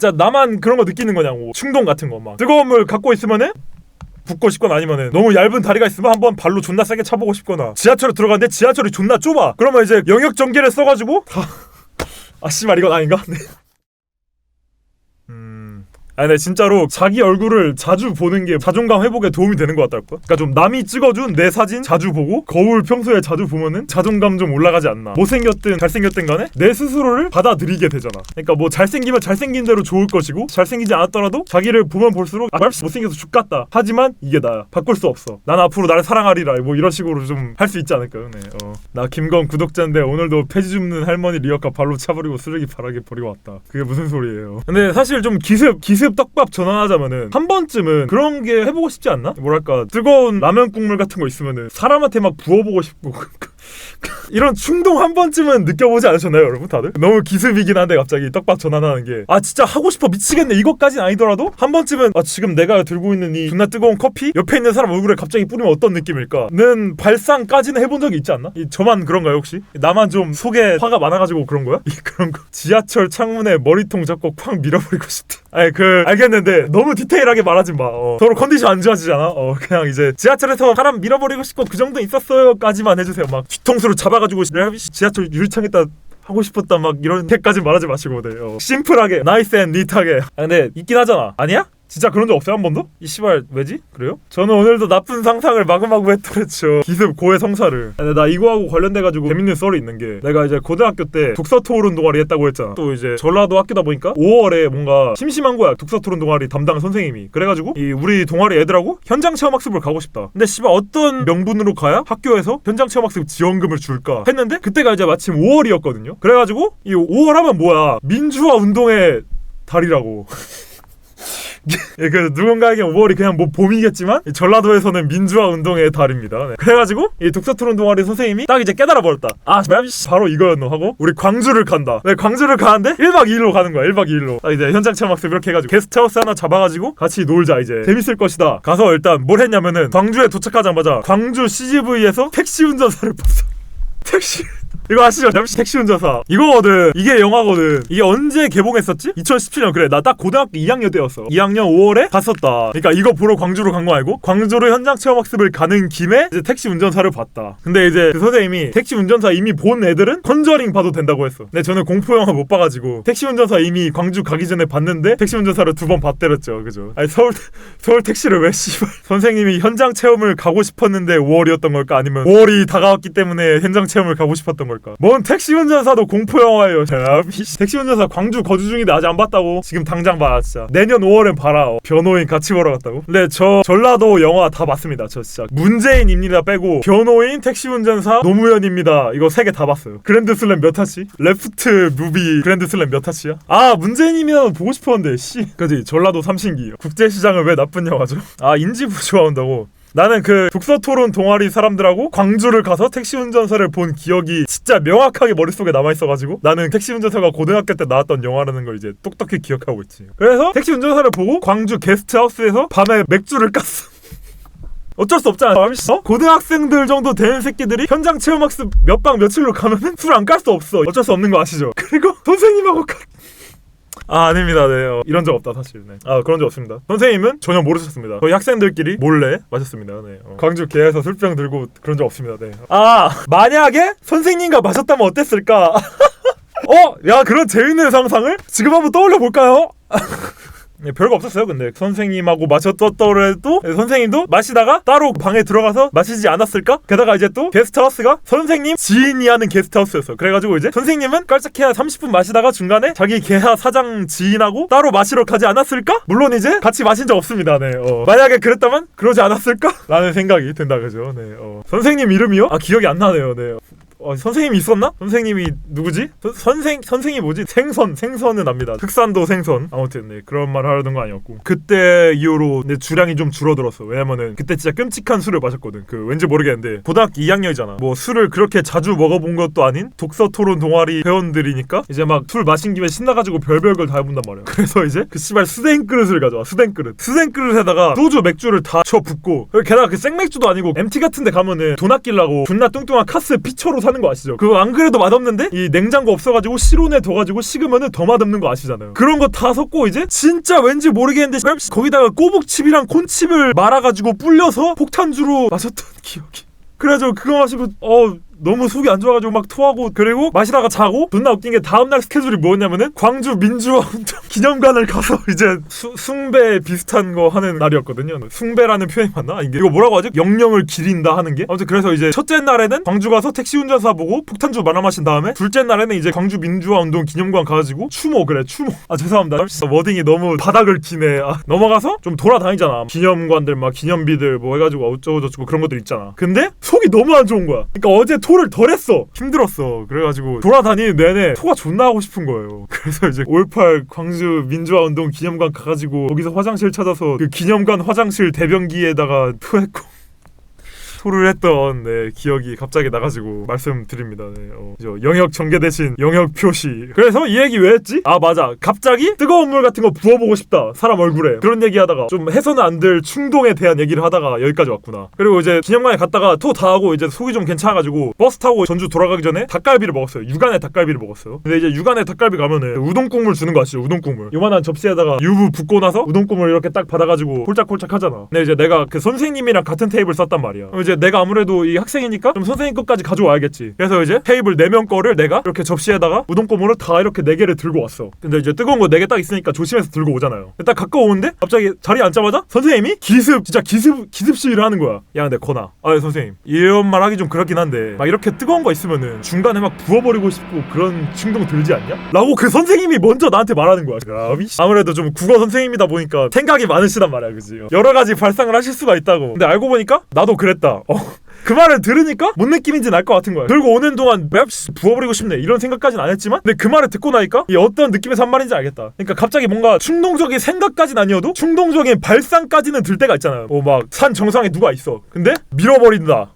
진짜 나만 그런 거 느끼는 거냐고. 충동 같은 거 막 뜨거운 물 갖고 있으면은 붓고 싶거나 아니면은 너무 얇은 다리가 있으면 한번 발로 존나 세게 차보고 싶거나 지하철에 들어갔는데 지하철이 존나 좁아. 그러면 이제 영역 전개를 써가지고 아 씨발 이건 아닌가? 네. 아니 근데 진짜로 자기 얼굴을 자주 보는 게 자존감 회복에 도움이 되는 것 같달까? 그러니까 좀 남이 찍어준 내 사진 자주 보고 거울 평소에 자주 보면은 자존감 좀 올라가지 않나. 못생겼든 잘생겼든 간에 내 스스로를 받아들이게 되잖아. 그러니까 뭐 잘생기면 잘생긴 대로 좋을 것이고 잘생기지 않았더라도 자기를 보면 볼수록 아 못생겨서 죽겠다 하지만 이게 나야. 바꿀 수 없어. 난 앞으로 나를 사랑하리라. 뭐 이런 식으로 좀 할 수 있지 않을까요? 네. 나 김건 구독자인데 오늘도 폐지 줍는 할머니 리어카 발로 차버리고 쓰레기 바닥에 버리고 왔다. 그게 무슨 소리예요? 근데 사실 좀 기습 떡밥 전환하자면은 한 번쯤은 그런 게 해보고 싶지 않나? 뭐랄까 뜨거운 라면 국물 같은 거 있으면은 사람한테 막 부어보고 싶고 이런 충동 한 번쯤은 느껴보지 않으셨나요 여러분 다들? 너무 기습이긴 한데 갑자기 떡밥 전환하는 게 아 진짜 하고 싶어 미치겠네 이것까진 아니더라도 한 번쯤은 아 지금 내가 들고 있는 이 존나 뜨거운 커피 옆에 있는 사람 얼굴에 갑자기 뿌리면 어떤 느낌일까 는 발상까지는 해본 적이 있지 않나? 저만 그런가요 혹시? 나만 좀 속에 화가 많아가지고 그런 거야? 그런 거 지하철 창문에 머리통 잡고 쾅 밀어버리고 싶다. 아니 알겠는데 너무 디테일하게 말하지 마. 서로 컨디션 안 좋아지잖아. 그냥 이제 지하철에서 사람 밀어버리고 싶고 그 정도 있었어요까지만 해주세요. 막 뒤통수로 잡아가지고 지하철 유리창에다 하고 싶었다 막 이런 데까지 말하지 마시고 네. 심플하게 나이스 앤 니트하게. 근데 있긴 하잖아. 아니야? 진짜 그런 적 없어요 한 번도? 이 씨발 왜지? 그래요? 저는 오늘도 나쁜 상상을 마구마구 했더랬죠. 기습 고해 성사를. 근데 나 이거하고 관련돼가지고 재밌는 썰이 있는 게 내가 이제 고등학교 때 독서토론 동아리 했다고 했잖아. 또 이제 전라도 학교다 보니까 5월에 뭔가 심심한 거야 독서토론 동아리 담당 선생님이. 그래가지고 이 우리 동아리 애들하고 현장 체험 학습을 가고 싶다. 근데 씨발 어떤 명분으로 가야 학교에서 현장 체험 학습 지원금을 줄까 했는데 그때가 이제 마침 5월이었거든요. 그래가지고 이 5월 하면 뭐야 민주화 운동의 달이라고. 그 누군가에게 5월이 그냥 뭐 봄이겠지만 전라도에서는 민주화 운동의 달입니다. 네. 그래가지고 이 독서토론 동아리 선생님이 딱 이제 깨달아 버렸다. 아 바로 이거였노 하고 우리 광주를 간다. 네, 광주를 가는데 1박 2일로 가는 거야. 1박 2일로. 이제 현장 체험 학습 이렇게 해가지고 게스트하우스 하나 잡아가지고 같이 놀자 이제. 재밌을 것이다. 가서 일단 뭘 했냐면은 광주에 도착하자마자 광주 CGV에서 택시 운전사를 봤어. 택시 이거 아시죠? 택시 운전사 이거거든. 이게 영화거든. 이게 언제 개봉했었지? 2017년. 그래 나 딱 고등학교 2학년 때였어. 2학년 5월에 갔었다. 그러니까 이거 보러 광주로 간 거 알고 광주로 현장 체험 학습을 가는 김에 이제 택시 운전사를 봤다. 근데 이제 그 선생님이 택시 운전사 이미 본 애들은 컨저링 봐도 된다고 했어. 근데 저는 공포 영화 못 봐가지고 택시 운전사 이미 광주 가기 전에 봤는데 택시 운전사를 2번 봤대렸죠. 그죠? 아니 서울 택시를 왜 씨발 선생님이 현장 체험을 가고 싶었는데 5월이었던 걸까? 아니면 5월이 다가왔기 때문에 현장 체험을 가고 싶었던 걸까? 뭔 택시 운전사도 공포 영화예요. 택시 운전사 광주 거주 중인데 아직 안 봤다고? 지금 당장 봐 진짜. 내년 5월엔 봐라. 변호인 같이 보러 갔다고? 근데 저 전라도 영화 다 봤습니다. 저 진짜 문재인입니다 빼고 변호인, 택시 운전사, 노무현입니다. 이거 3개 다 봤어요. 그랜드슬램 몇 화치? 레프트 무비 그랜드슬램 몇 화치야? 아 문재인입니다 보고 싶었는데 씨. 그지 전라도 삼신기. 국제시장은 왜 나쁜 영화죠? 아 인지부 좋아한다고. 나는 그 독서토론 동아리 사람들하고 광주를 가서 택시 운전사를 본 기억이 진짜 명확하게 머릿속에 남아있어가지고 나는 택시 운전사가 고등학교 때 나왔던 영화라는 걸 이제 똑똑히 기억하고 있지. 그래서 택시 운전사를 보고 광주 게스트하우스에서 밤에 맥주를 깠어. 어쩔 수 없잖아. 고등학생들 정도 되는 새끼들이 현장 체험학습 몇 박 며칠로 가면은 술 안 깔 수 없어. 어쩔 수 없는 거 아시죠? 그리고 선생님하고 아닙니다. 네. 이런 적 없다 사실. 네. 그런 적 없습니다. 선생님은 전혀 모르셨습니다. 저희 학생들끼리 몰래 마셨습니다. 네. 광주 개에서 술병 들고 그런 적 없습니다. 네. 만약에 선생님과 마셨다면 어땠을까? 야 그런 재밌는 상상을 지금 한번 떠올려 볼까요? 별거 없었어요. 근데 선생님하고 마셨더라도 선생님도 마시다가 따로 방에 들어가서 마시지 않았을까? 게다가 이제 또 게스트하우스가 선생님 지인이 하는 게스트하우스였어. 그래가지고 이제 선생님은 깔짝해야 30분 마시다가 중간에 자기 개하 사장 지인하고 따로 마시러 가지 않았을까? 물론 이제 같이 마신 적 없습니다. 네. 만약에 그랬다면 그러지 않았을까? 라는 생각이 든다. 그죠? 네. 선생님 이름이요? 기억이 안 나네요. 네. 선생님이 있었나? 선생님이 누구지? 선생이 뭐지? 생선은 압니다. 흑산도 생선. 아무튼 네, 그런 말 하려던 거 아니었고 그때 이후로 내 주량이 좀 줄어들었어. 왜냐면은 그때 진짜 끔찍한 술을 마셨거든. 왠지 모르겠는데 고등학교 2학년이잖아. 뭐 술을 그렇게 자주 먹어본 것도 아닌 독서토론 동아리 회원들이니까 이제 막 술 마신 김에 신나가지고 별별 다 해본단 말이야. 그래서 이제 그 씨발 수댕 그릇을 가져와. 수댕 그릇에다가 소주 맥주를 다 쳐 붓고 게다가 그 생맥주도 아니고 MT 같은 데 가면은 돈 아끼려고 존나 뚱뚱한 카스 피처로 파는 거 아시죠? 그거 안 그래도 맛없는데 이 냉장고 없어가지고 실온에 둬가지고 식으면은 더 맛없는 거 아시잖아요. 그런 거 다 섞고 이제 진짜 왠지 모르겠는데 거기다가 꼬북칩이랑 콘칩을 말아가지고 불려서 폭탄주로 마셨던 기억이. 그래가지고 그거 마시고 너무 속이 안 좋아가지고 막 토하고, 그리고 마시다가 자고. 존나 웃긴 게 다음날 스케줄이 뭐였냐면은 광주 민주화 운동 기념관을 가서 이제 숭배 비슷한 거 하는 날이었거든요. 숭배라는 표현이 맞나? 이거 뭐라고 하지? 영령을 기린다 하는 게. 아무튼 그래서 이제 첫째 날에는 광주 가서 택시 운전사 보고 폭탄주 말아 마신 다음에, 둘째 날에는 이제 광주 민주화 운동 기념관 가가지고 추모. 아 죄송합니다. 워딩이 너무 바닥을 기네. 넘어가서 좀 돌아다니잖아. 기념관들 막 기념비들 뭐 해가지고 어쩌고저쩌고 그런 것들 있잖아. 근데 속이 너무 안 좋은 거야. 그러니까 어제 토를 덜 했어. 힘들었어. 그래가지고 돌아다니는 내내 토가 존나 하고 싶은 거예요. 그래서 이제 5.18 광주 민주화 운동 기념관 가가지고 거기서 화장실 찾아서 그 기념관 화장실 대변기에다가 토했고 토를 했던 기억이 갑자기 나가지고 말씀드립니다. 영역 전개 대신 영역 표시. 그래서 이 얘기 왜 했지? 아 맞아, 갑자기 뜨거운 물 같은 거 부어보고 싶다 사람 얼굴에. 그런 얘기 하다가 좀 해서는 안 될 충동에 대한 얘기를 하다가 여기까지 왔구나. 그리고 이제 기념관에 갔다가 토 다 하고 이제 속이 좀 괜찮아가지고 버스 타고 전주 돌아가기 전에 닭갈비를 먹었어요. 육안에 닭갈비를 먹었어요. 근데 이제 육안에 닭갈비 가면은 우동 국물 주는 거 아시죠? 우동 국물 요만한 접시에다가 유부 붓고 나서 우동 국물 이렇게 딱 받아가지고 홀짝홀짝 하잖아. 근데 이제 내가 그 선생님이랑 같은 테이블 썼단 말이야. 이제 내가 아무래도 이 학생이니까 좀 선생님 것까지 가져와야겠지. 그래서 이제 테이블 4명 거를 내가 이렇게 접시에다가 우동 국물을 다 이렇게 4개를 들고 왔어. 근데 이제 뜨거운 거 4개 딱 있으니까 조심해서 들고 오잖아요. 딱 가까워 오는데 갑자기 자리에 앉자마자 선생님이 기습시위를 하는 거야. 야 근데 건아, 선생님 이런 말 하기 좀 그렇긴 한데 막 이렇게 뜨거운 거 있으면은 중간에 막 부어버리고 싶고 그런 충동 들지 않냐? 라고 그 선생님이 먼저 나한테 말하는 거야. 아무래도 좀 국어 선생님이다 보니까 생각이 많으시단 말이야, 그지? 여러 가지 발상을 하실 수가 있다고. 근데 알고 보니까 나도 그랬다. 그 말을 들으니까 뭔 느낌인지 알 것 같은 거야. 들고 오는 동안 부어버리고 싶네 이런 생각까지는 안 했지만, 근데 그 말을 듣고 나니까 이 어떤 느낌에서 한 말인지 알겠다. 그러니까 갑자기 뭔가 충동적인 생각까지는 아니어도 충동적인 발상까지는 들 때가 있잖아요. 막 산 정상에 누가 있어. 근데 밀어버린다.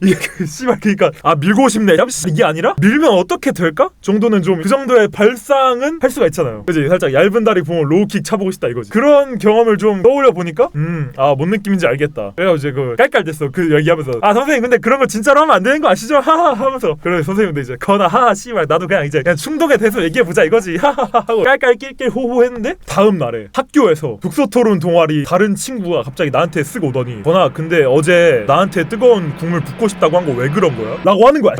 이게 씨발 그러니까 밀고 싶네 이게 아니라 밀면 어떻게 될까? 정도는 좀 그 정도의 발상은 할 수가 있잖아요. 그지? 살짝 얇은 다리 보면 로우킥 차보고 싶다 이거지. 그런 경험을 좀 떠올려 보니까 뭔 느낌인지 알겠다. 그래서 이제 그 깔깔댔어. 그 얘기하면서 선생님 근데 그런 거 진짜로 하면 안 되는 거 아시죠? 하하 하면서. 그래 선생님도 이제 거나 하하 씨발 나도 그냥 충동에 대해서 얘기해보자 이거지. 하하하 하고 깔깔 낄낄 호호 했는데, 다음 날에 학교에서 독서토론 동아리 다른 친구가 갑자기 나한테 쓰고 오더니, 거나 근데 어제 나한테 뜨거운 국물 붓고 싶다고 한 거 왜 그런 거야? 라고 하는 거야.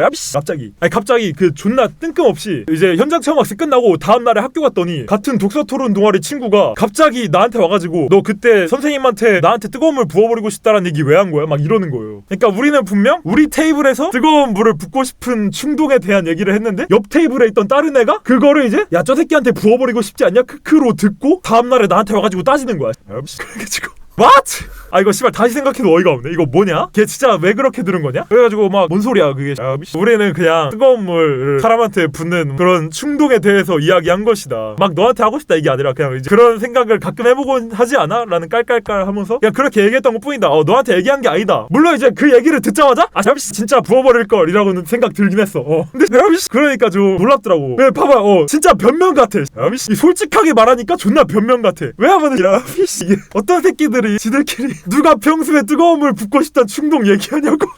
갑자기 그 존나 뜬금없이 이제 현장 체험 학습 끝나고 다음 날에 학교 갔더니 같은 독서토론 동아리 친구가 갑자기 나한테 와가지고 너 그때 선생님한테 나한테 뜨거운 물 부어버리고 싶다라는 얘기 왜 한 거야? 막 이러는 거예요. 그러니까 우리는 분명 우리 테이블에서 뜨거운 물을 붓고 싶은 충동에 대한 얘기를 했는데, 옆 테이블에 있던 다른 애가 그거를 이제 야 저 새끼한테 부어버리고 싶지 않냐? 크크로 듣고 다음날에 나한테 와가지고 따지는 거야. 그래가지고 What? 이거 씨발 다시 생각해도 어이가 없네. 이거 뭐냐? 걔 진짜 왜 그렇게 들은 거냐? 그래가지고 막 뭔 소리야 그게. 우리는 그냥 뜨거운 물을 사람한테 붓는 그런 충동에 대해서 이야기한 것이다. 막 너한테 하고 싶다 이게 아니라 그냥 이제 그런 생각을 가끔 해보곤 하지 않아? 라는 깔깔깔 하면서 그냥 그렇게 얘기했던 것 뿐이다. 너한테 얘기한 게 아니다. 물론 이제 그 얘기를 듣자마자 진짜 부어버릴걸 이라고는 생각 들긴 했어. 근데 그러니까 좀 놀랍더라고. 왜 봐봐, 진짜 변명 같아. 솔직하게 말하니까 존나 변명 같아. 왜 하면은 이게 어떤 새끼들이 지들끼리 누가 평소에 뜨거운 물 붓고 싶다는 충동 얘기하냐고.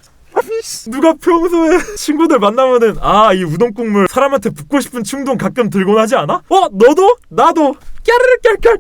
누가 평소에 친구들 만나면은 이 우동 국물 사람한테 붓고 싶은 충동 가끔 들곤 하지 않아? 너도? 나도 깨르르 깨르르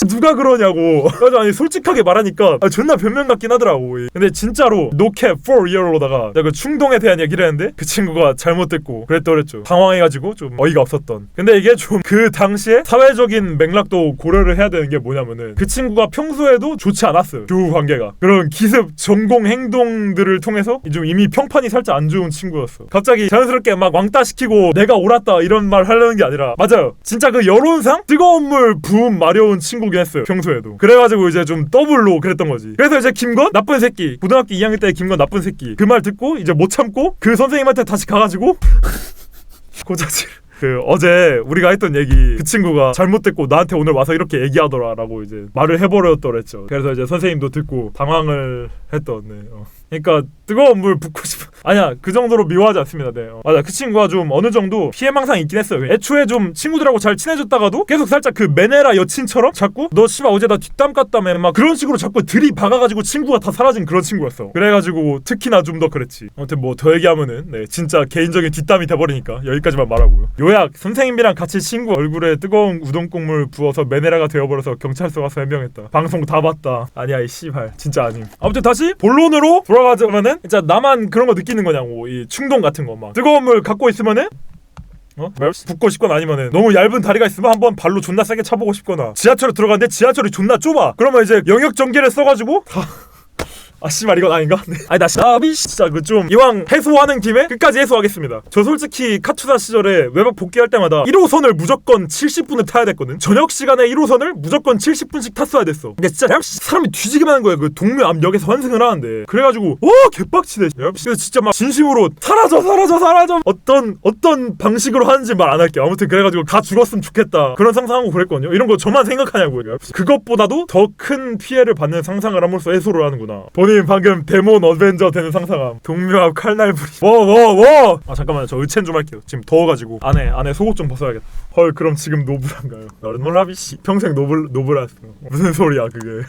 누가 그러냐고. 아니 솔직하게 말하니까 존나 변명 같긴 하더라고. 근데 진짜로 노캡 for real로다가 그 충동에 대한 얘기를 했는데 그 친구가 잘못됐고 그랬죠. 당황해가지고 좀 어이가 없었던. 근데 이게 좀 그 당시에 사회적인 맥락도 고려를 해야 되는 게 뭐냐면은, 그 친구가 평소에도 좋지 않았어요. 교우 관계가. 그런 기습 전공 행동들을 통해서 좀 이미 평판이 살짝 안 좋은 친구였어. 갑자기 자연스럽게 막 왕따 시키고 내가 옳았다 이런 말 하려는 게 아니라, 맞아요, 진짜 그 여론상 뜨거운 물 부음 마려운 친구긴 했어요 평소에도. 그래가지고 이제 좀 더블로 그랬던 거지. 그래서 이제 김건 나쁜 새끼, 고등학교 2학년 때 김건 나쁜 새끼 그 말 듣고 이제 못 참고 그 선생님한테 다시 가가지고 고자질. 어제 우리가 했던 얘기 그 친구가 잘못됐고 나한테 오늘 와서 이렇게 얘기하더라 라고 이제 말을 해버렸더랬죠. 그래서 이제 선생님도 듣고 당황을 했던. 그러니까 뜨거운 물 붓고 싶어. 아니야, 그 정도로 미워하지 않습니다. 네. 맞아, 그 친구가 좀 어느 정도 피해망상 있긴 했어요. 애초에 좀 친구들하고 잘 친해졌다가도 계속 살짝 그 메네라 여친처럼 자꾸 너 씨발 어제 나 뒷담 깠다며 막 그런 식으로 자꾸 들이박아가지고 친구가 다 사라진 그런 친구였어. 그래가지고 특히나 좀 더 그랬지. 아무튼 뭐 더 얘기하면은 네, 진짜 개인적인 뒷담이 돼버리니까 여기까지만 말하고요. 요약, 선생님이랑 같이 친구 얼굴에 뜨거운 우동 국물 부어서 메네라가 되어버려서 경찰서 가서 해명했다. 방송 다 봤다. 아니야 이 씨발 진짜 아님. 아무튼 다시 본론으로 돌아가자면은 진짜 나만 그런 거 느끼는 거냐고. 이 충동 같은 거 막 뜨거운 물 갖고 있으면은 붓고 싶거나 아니면은 너무 얇은 다리가 있으면 한번 발로 존나 세게 차보고 싶거나 지하철에 들어갔는데 지하철이 존나 좁아. 그러면 이제 영역 전기를 써가지고 아 씨발 이건 아닌가? 네. 아니 나 진짜 그 좀 이왕 해소하는 김에 끝까지 해소하겠습니다. 저 솔직히 카투사 시절에 외박 복귀할 때마다 1호선을 무조건 70분을 타야 됐거든. 저녁 시간에 1호선을 무조건 70분씩 탔어야 됐어. 근데 진짜 사람이 뒤지게 많은 거야. 그 동묘 앞역에서 환승을 하는데 그래가지고 개빡치네. 그래서 진짜 막 진심으로 사라져 어떤 방식으로 하는지 말 안 할게. 아무튼 그래가지고 다 죽었으면 좋겠다 그런 상상하고 그랬거든요. 이런 거 저만 생각하냐고요. 그것보다도 더 큰 피해를 받는 상상을 함으로써 해소를 하는구나. 본인 방금 데몬 어벤져 되는 상상함. 동묘 앞 칼날부리. 아 잠깐만요, 저 의첸 좀 할게요. 지금 더워가지고 안에 속옷 좀 벗어야겠다. 헐, 그럼 지금 노블한가요? 나는 놀라비 씨 평생 노블했어. 무슨 소리야 그게.